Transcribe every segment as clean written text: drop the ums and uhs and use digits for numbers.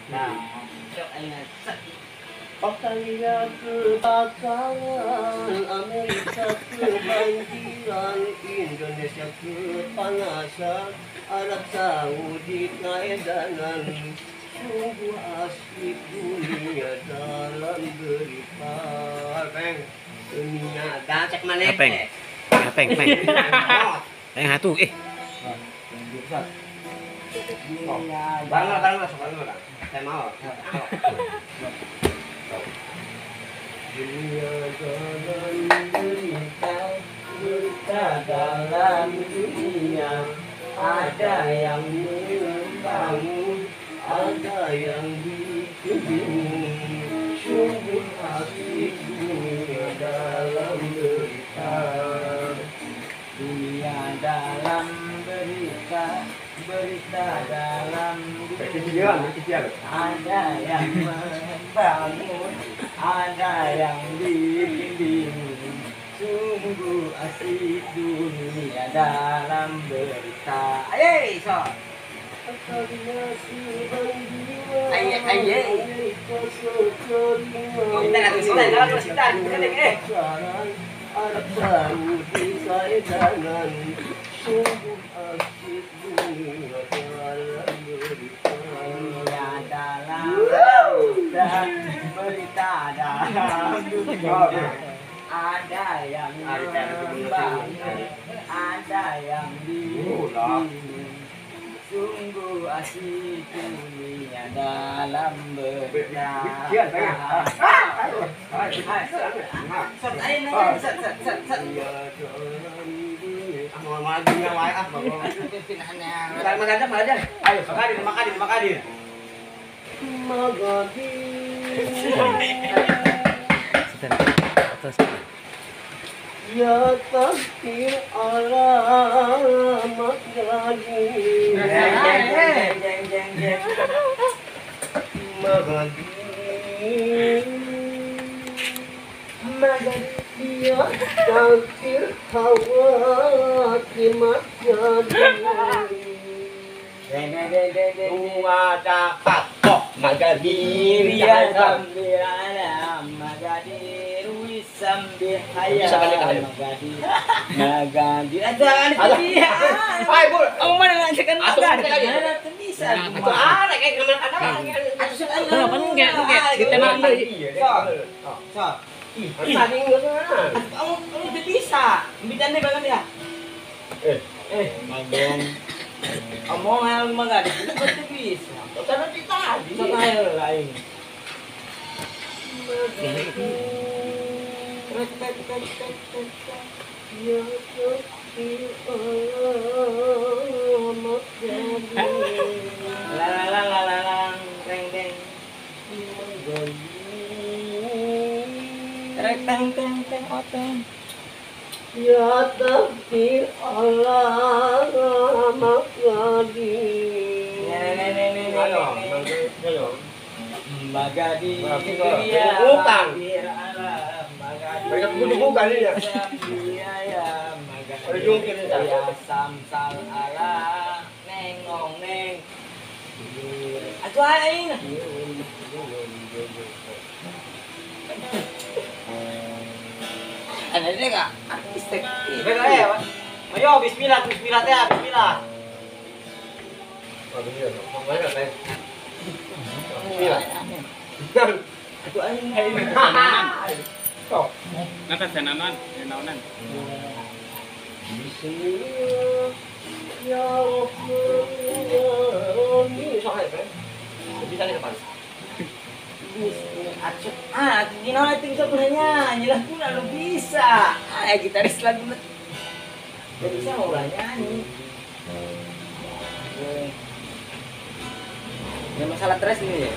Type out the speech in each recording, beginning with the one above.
Nah, sok ingat. Australia kebakaran, Amerika kebanjiran, Indonesia kepanasan, Arab Saudi keedanan. Sungguh asik dunia dalam derita. Dunia dah cek mana? Peng. Peng. Peng hatu Barang lah. Saya mau. Dunia dalam derita, derita dalam dunia. Ada yang membangun, ada yang dikebingung. Sungguh asik dunia dalam derita. Dunia dalam berita, berita dalam dunia. Ada yang membangun, ada yang bimbing. Sungguh asik dunia dalam berita. Ayo, so. Arab Saudi keedanan, sungguh asik dunia dalam berita. Dunia dalam berita dalam dunia. Ada yang membangun, ada yang bimbing. Sungguh asik dunia dalam berita. Ya takdir alamat gadis. Ya takdir khawatir Ada kapok Magadir ya sambil alam Magadir wisambil hayal Magadir Magadir ada dia. Hai bu, kamu mana ngajakan Magadir? Ada bisa. Itu ada kayak kemana ada. Ada sekali. Apa enggak ditembak deui. So. tadi enggak sana. Kamu bisa. Bidannya banget ya. Magen. Omong hal Magadir itu pasti bisa. Karena kita bisa hal lain. Ya takdir alamat gadis. Lalang teng teng. Teng oteng. Ya takdir alamat gadis. Magadir ya utang. Mereka bukan ini ya. Ya samsal ala nengong neng. Aduh aing. Ada dia enggak? Artistik. Baiklah ya, Pak. Ayo bismillah teh, bismillah. Bismillah. Aduh aing. Nata sananan, naonan. Bismillah ya Rahman. Ini soalnya kan. Bisa di depan. Di mana itu bisa punya nyelah pun lo bisa. Gitaris lagu net. Gak bisa mau nyanyi. Ya masalah stres ini ya.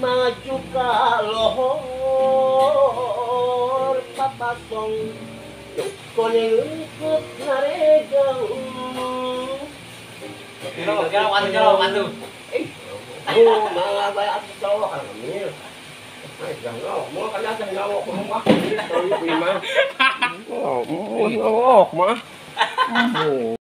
Maju kalohor papasong koneng ikut naregang. Jauh, wantu. Mga bayat sa kan kami. Ay, gano'n. Mga kalasa, hinawak ko mga. Sorry, prima. Oo, ma.